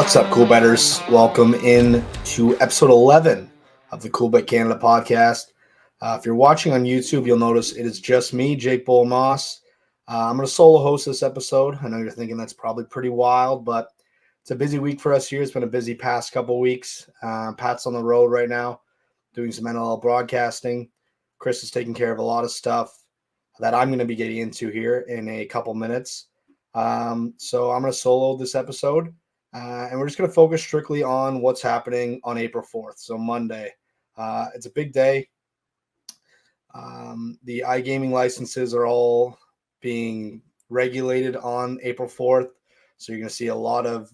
What's up, cool betters? Welcome in to episode 11 of the Coolbet Canada Podcast. If you're watching on YouTube, you'll notice it is just me, Jake Bolin Moss. I'm going to solo host this episode. I know you're thinking that's probably pretty wild, but it's a busy week for us here. It's been a busy past couple weeks. Pat's on the road right now doing some NLL broadcasting. Chris is taking care of a lot of stuff that I'm going to be getting into here in a couple minutes. So I'm going to solo this episode. And we're just going to focus strictly on what's happening on April 4th, so Monday. It's a big day. The iGaming licenses are all being regulated on April 4th, so you're going to see a lot of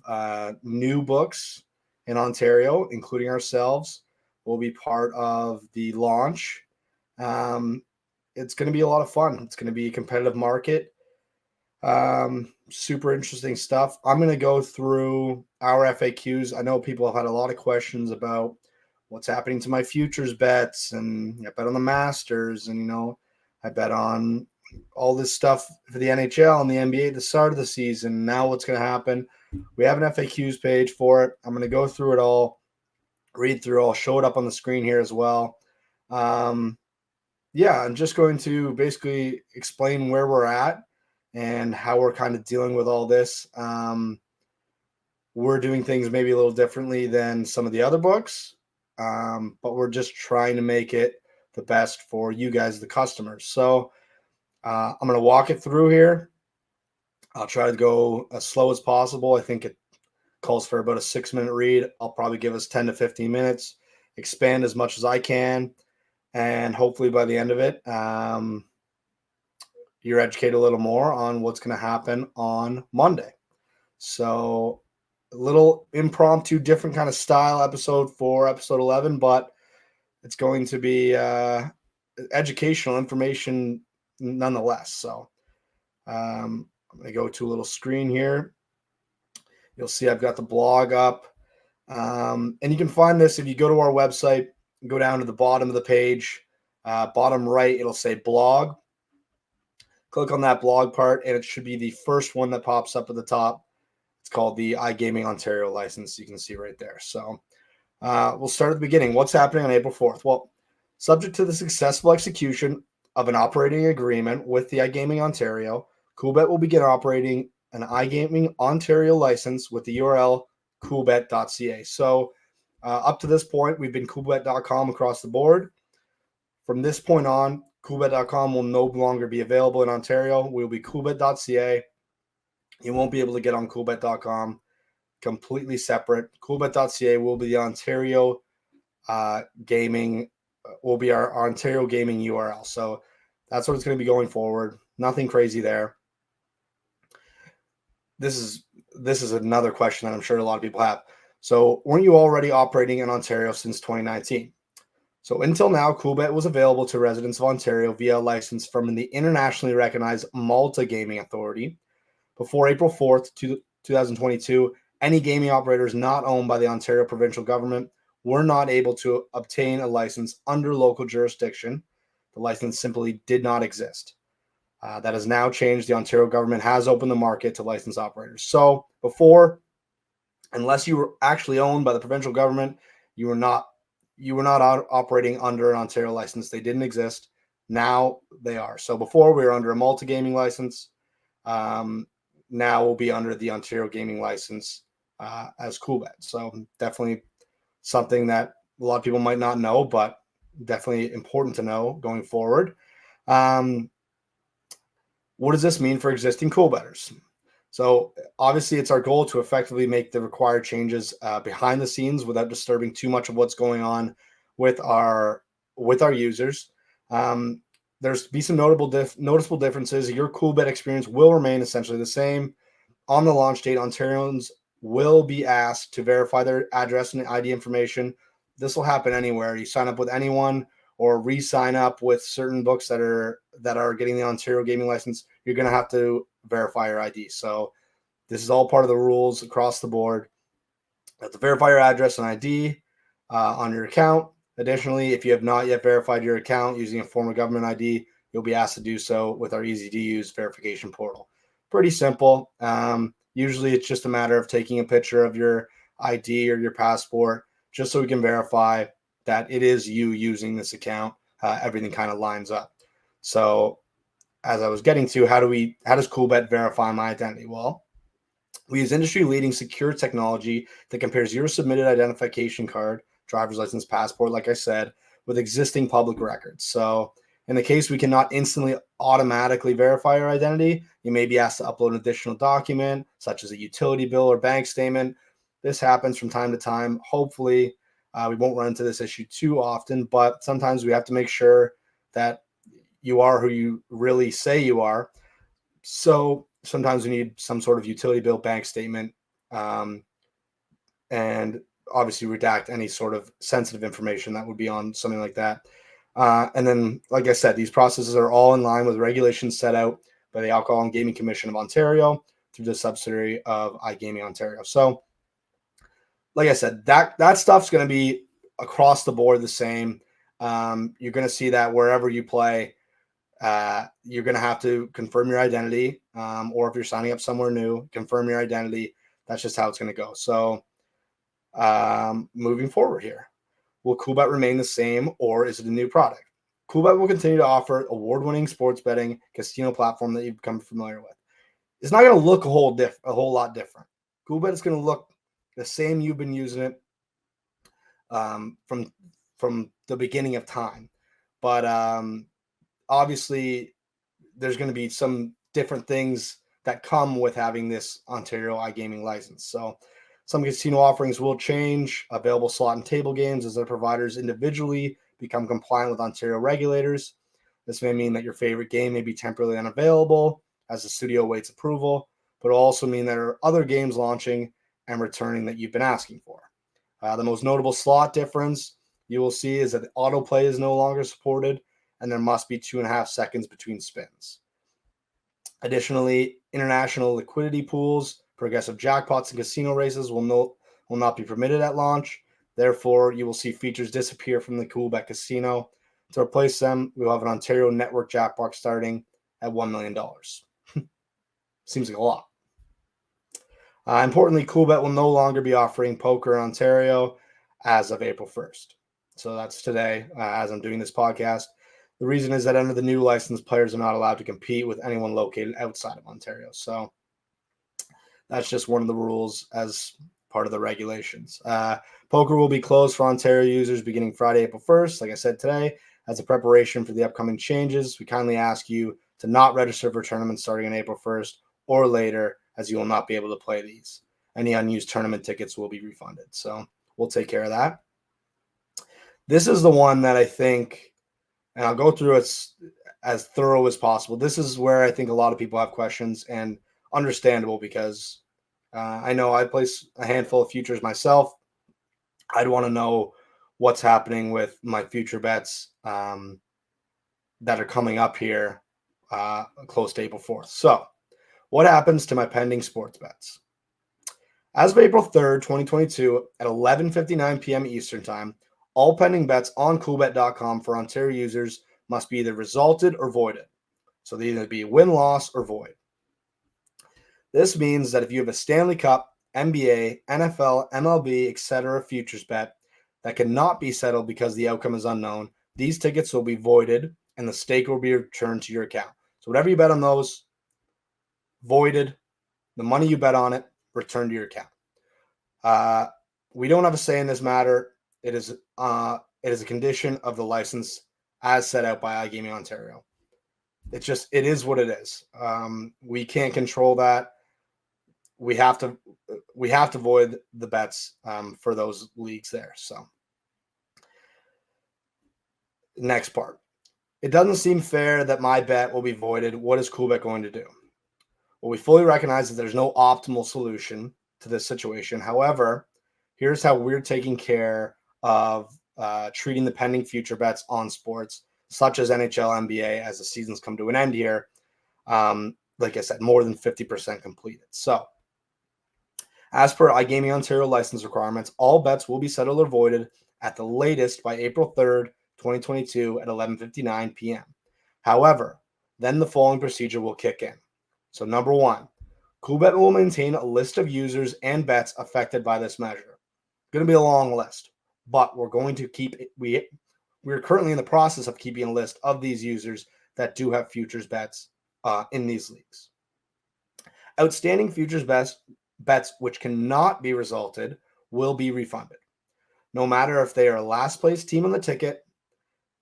new books in Ontario, including ourselves. We'll be part of the launch. It's going to be a lot of fun. It's going to be a competitive market. Super interesting stuff. I'm going to go through our FAQs. I know people have had a lot of questions about what's happening to my futures bets, and I bet on the Masters, and I bet on all this stuff for the NHL and the NBA at the start of the season. Now what's going to happen? We have an FAQs page for it. I'm going to go through it all, read through. I'll show it up on the screen here as well. I'm just going to basically explain where we're at and how we're kind of dealing with all this. We're doing things maybe a little differently than some of the other books, but we're just trying to make it the best for you guys, the customers. So I'm going to walk it through here. I'll try to go as slow as possible. I think it calls for about a 6-minute read. I'll probably give us 10 to 15 minutes, expand as much as I can, and hopefully by the end of it, you're educated a little more on what's going to happen on Monday. So a little impromptu, different kind of style episode for episode 11, but it's going to be educational information nonetheless. So I'm going to go to a little screen here. You'll see I've got the blog up. And you can find this if you go to our website, go down to the bottom of the page, bottom right, it'll say blog. Click on that blog part, and it should be the first one that pops up at the top. It's called the iGaming Ontario license. You can see right there. So we'll start at the beginning. What's happening on April 4th? Well, subject to the successful execution of an operating agreement with the iGaming Ontario, Coolbet will begin operating an iGaming Ontario license with the URL coolbet.ca. So up to this point, we've been coolbet.com across the board. From this point on, Coolbet.com will no longer be available in Ontario. We'll be Coolbet.ca. You won't be able to get on Coolbet.com. Completely separate. Coolbet.ca will be the Ontario gaming. Will be our Ontario gaming URL. So that's what it's going to be going forward. Nothing crazy there. This is another question that I'm sure a lot of people have. So weren't you already operating in Ontario since 2019? So until now, Coolbet was available to residents of Ontario via a license from the internationally recognized Malta Gaming Authority. Before April 4th, 2022, any gaming operators not owned by the Ontario provincial government were not able to obtain a license under local jurisdiction. The license simply did not exist. That has now changed. The Ontario government has opened the market to licensed operators. So before, unless you were actually owned by the provincial government, you were not operating under an Ontario license. They didn't exist. Now they are. So before we were under a Malta gaming license. Now we'll be under the Ontario gaming license as Coolbet. So definitely something that a lot of people might not know, but definitely important to know going forward. What does this mean for existing Coolbetters? So obviously it's our goal to effectively make the required changes behind the scenes without disturbing too much of what's going on with our users. There's be some noticeable differences. Your Coolbet experience will remain essentially the same. On the launch date, Ontarians will be asked to verify their address and ID information. This will happen anywhere. You sign up with anyone or re-sign up with certain books that are getting the Ontario gaming license, you're going to have to verify your ID. So this is all part of the rules across the board. You have to verify your address and ID on your account. Additionally, if you have not yet verified your account using a form of government ID, you'll be asked to do so with our easy-to-use verification portal. Pretty simple. Usually it's just a matter of taking a picture of your ID or your passport, just so we can verify that it is you using this account. Everything kind of lines up. So as I was getting to, how does Coolbet verify my identity? Well, we use industry-leading secure technology that compares your submitted identification card, driver's license, passport, like I said, with existing public records. So in the case we cannot instantly automatically verify your identity, you may be asked to upload an additional document, such as a utility bill or bank statement. This happens from time to time. Hopefully, we won't run into this issue too often, but sometimes we have to make sure that you are who you really say you are. So sometimes we need some sort of utility bill, bank statement, and obviously redact any sort of sensitive information that would be on something like that. And then, like I said, these processes are all in line with regulations set out by the Alcohol and Gaming Commission of Ontario through the subsidiary of iGaming Ontario. So, like I said, that stuff's going to be across the board the same. You're going to see that wherever you play. You're going to have to confirm your identity, or if you're signing up somewhere new, confirm your identity. That's just how it's going to go. So moving forward here, will Coolbet remain the same, or is it a new product? Coolbet will continue to offer award-winning sports betting casino platform that you've become familiar with. It's not going to look a whole lot different. Coolbet is going to look the same you've been using it from the beginning of time, but obviously, there's going to be some different things that come with having this Ontario iGaming license. So some casino offerings will change. Available slot and table games as their providers individually become compliant with Ontario regulators. This may mean that your favorite game may be temporarily unavailable as the studio awaits approval, but it'll also mean there are other games launching and returning that you've been asking for. The most notable slot difference you will see is that the autoplay is no longer supported, and there must be 2.5 seconds between spins. Additionally, international liquidity pools, progressive jackpots, and casino races will not be permitted at launch. Therefore, you will see features disappear from the Coolbet Casino. To replace them, we will have an Ontario network jackpot starting at $1 million. Seems like a lot. Importantly, Coolbet will no longer be offering poker in Ontario as of April 1st. So that's today, as I'm doing this podcast. The reason is that under the new license, players are not allowed to compete with anyone located outside of Ontario. So that's just one of the rules as part of the regulations. Poker will be closed for Ontario users beginning Friday, April 1st. Like I said today, as a preparation for the upcoming changes, we kindly ask you to not register for tournaments starting on April 1st or later, as you will not be able to play these. Any unused tournament tickets will be refunded. So we'll take care of that. This is the one that I think, and I'll go through it as thorough as possible. This is where I think a lot of people have questions, and understandable, because I know I place a handful of futures myself. I'd want to know what's happening with my future bets that are coming up here close to April 4th. So what happens to my pending sports bets? As of April 3rd, 2022, at 11:59 p.m. Eastern Time, all pending bets on Coolbet.com for Ontario users must be either resulted or voided. So they either be win, loss, or void. This means that if you have a Stanley Cup, NBA, NFL, MLB, etc. futures bet that cannot be settled because the outcome is unknown, these tickets will be voided and the stake will be returned to your account. So whatever you bet on those, voided, the money you bet on it, returned to your account. We don't have a say in this matter. It is a condition of the license as set out by iGaming Ontario. It is what it is. We can't control that. We have to void the bets for those leagues there. So next part. It doesn't seem fair that my bet will be voided. What is Coolbet going to do? Well, we fully recognize that there's no optimal solution to this situation. However, here's how we're taking care of treating the pending future bets on sports, such as NHL, NBA, as the seasons come to an end here. Like I said, more than 50% completed. So, as per iGaming Ontario license requirements, all bets will be settled or voided at the latest by April 3rd, 2022 at 11:59 p.m. However, then the following procedure will kick in. So number one, Coolbet will maintain a list of users and bets affected by this measure. Going to be a long list, but we're going to keep it. We're currently in the process of keeping a list of these users that do have futures bets in these leagues. Outstanding futures bets which cannot be resulted will be refunded, no matter if they are a last place team on the ticket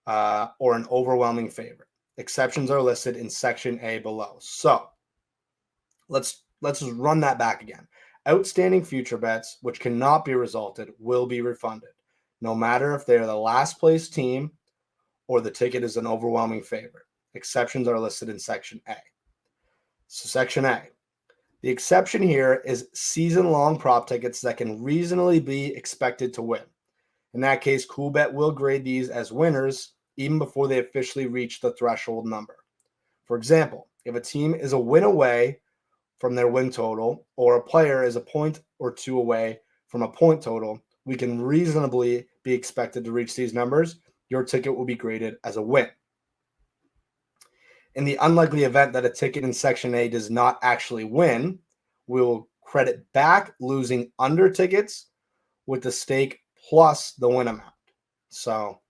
or an overwhelming favorite. Exceptions are listed in section A below. So let's just run that back again. Outstanding future bets which cannot be resulted will be refunded, no matter if they are the last place team or the ticket is an overwhelming favorite. Exceptions are listed in section A. So section A. The exception here is season-long prop tickets that can reasonably be expected to win. In that case, Coolbet will grade these as winners even before they officially reach the threshold number. For example, if a team is a win away from their win total or a player is a point or two away from a point total, we can reasonably be expected to reach these numbers. Your ticket will be graded as a win. In the unlikely event that a ticket in Section A does not actually win, we will credit back losing under tickets with the stake plus the win amount. So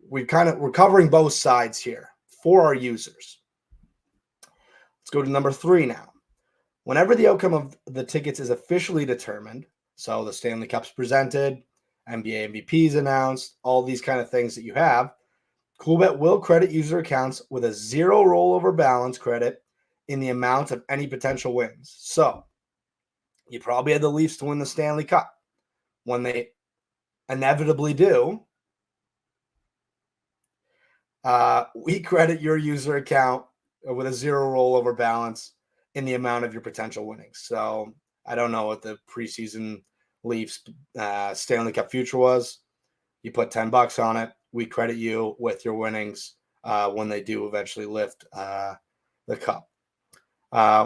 we're covering both sides here for our users. Let's go to number 3 now. Whenever the outcome of the tickets is officially determined, so the Stanley Cup's presented, NBA MVP's announced, all these kind of things that you have, Coolbet will credit user accounts with a 0 rollover balance credit in the amount of any potential wins. So you probably had the Leafs to win the Stanley Cup. When they inevitably do, we credit your user account with a 0 rollover balance in the amount of your potential winnings. So I don't know what the preseason Leafs Stanley Cup future was. You put $10 on it. We credit you with your winnings when they do eventually lift the cup.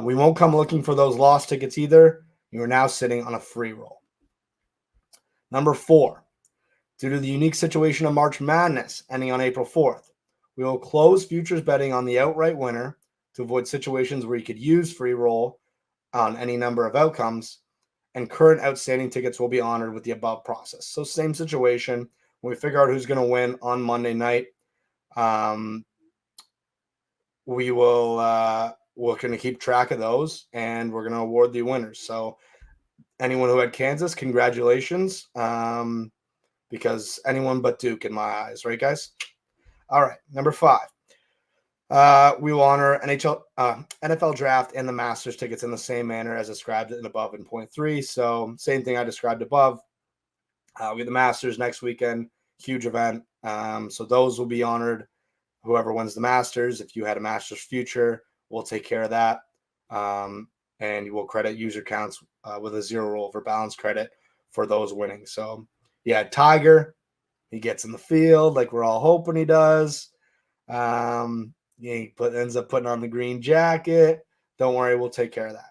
We won't come looking for those lost tickets either. You are now sitting on a free roll. Number 4, due to the unique situation of March Madness ending on April 4th, we will close futures betting on the outright winner to avoid situations where you could use free roll on any number of outcomes, and current outstanding tickets will be honored with the above process. So same situation. When we figure out who's going to win on Monday night, we're going to keep track of those, and we're going to award the winners. So anyone who had Kansas, congratulations, because anyone but Duke in my eyes, right, guys? All right, number 5. We will honor NFL draft and the Masters tickets in the same manner as described in above in point 3. So same thing I described above. We have the Masters next weekend, huge event. So those will be honored. Whoever wins the Masters, if you had a Masters future, we'll take care of that. And you will credit user counts with a 0 rollover balance credit for those winnings. So yeah, Tiger, he gets in the field like we're all hoping he does. He ends up putting on the green jacket. Don't worry, we'll take care of that.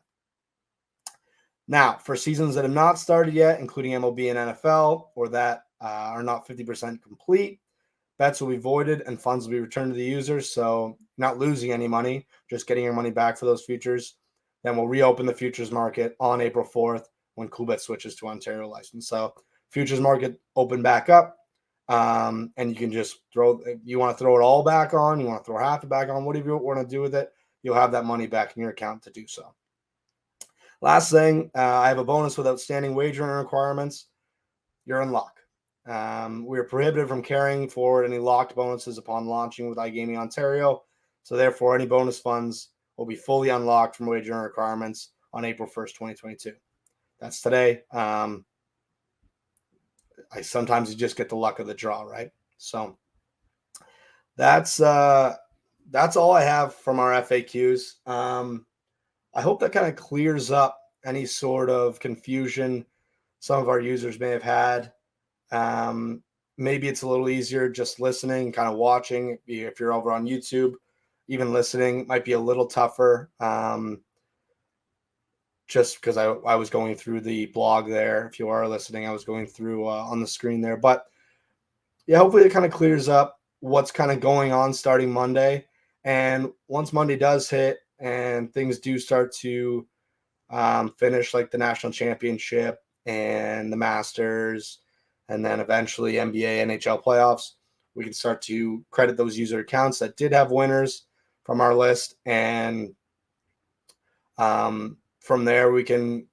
Now, for seasons that have not started yet, including MLB and NFL, or that are not 50% complete, bets will be voided and funds will be returned to the users. So not losing any money, just getting your money back for those futures. Then we'll reopen the futures market on April 4th when Coolbet switches to Ontario license. So futures market open back up. And you can just you want to throw it all back on, you want to throw half it back on, whatever you want to do with it, you'll have that money back in your account to do so. Last thing, I have a bonus with outstanding wagering requirements. You're in luck. We are prohibited from carrying forward any locked bonuses upon launching with iGaming Ontario. So therefore, any bonus funds will be fully unlocked from wagering requirements on April 1st, 2022. That's today. Sometimes you just get the luck of the draw, right? So that's all I have from our FAQs. I hope that kind of clears up any sort of confusion some of our users may have had. Maybe it's a little easier just listening, kind of watching. If you're over on YouTube, even listening might be a little tougher. Just because I was going through the blog there. If you are listening, I was going through on the screen there. But yeah, hopefully it kind of clears up what's kind of going on starting Monday. And once Monday does hit and things do start to finish like the national championship and the Masters, and then eventually NBA, NHL playoffs, we can start to credit those user accounts that did have winners from our list, and from there we can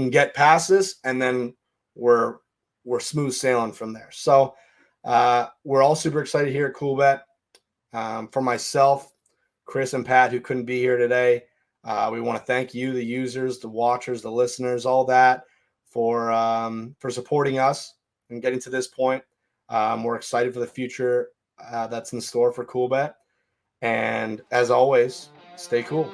get past this, and then we're smooth sailing from there. So we're all super excited here at Coolbet. For myself, Chris, and Pat, who couldn't be here today, we want to thank you, the users, the watchers, the listeners, all that, for supporting us and getting to this point. We're excited for the future that's in store for Coolbet. And as always, stay cool.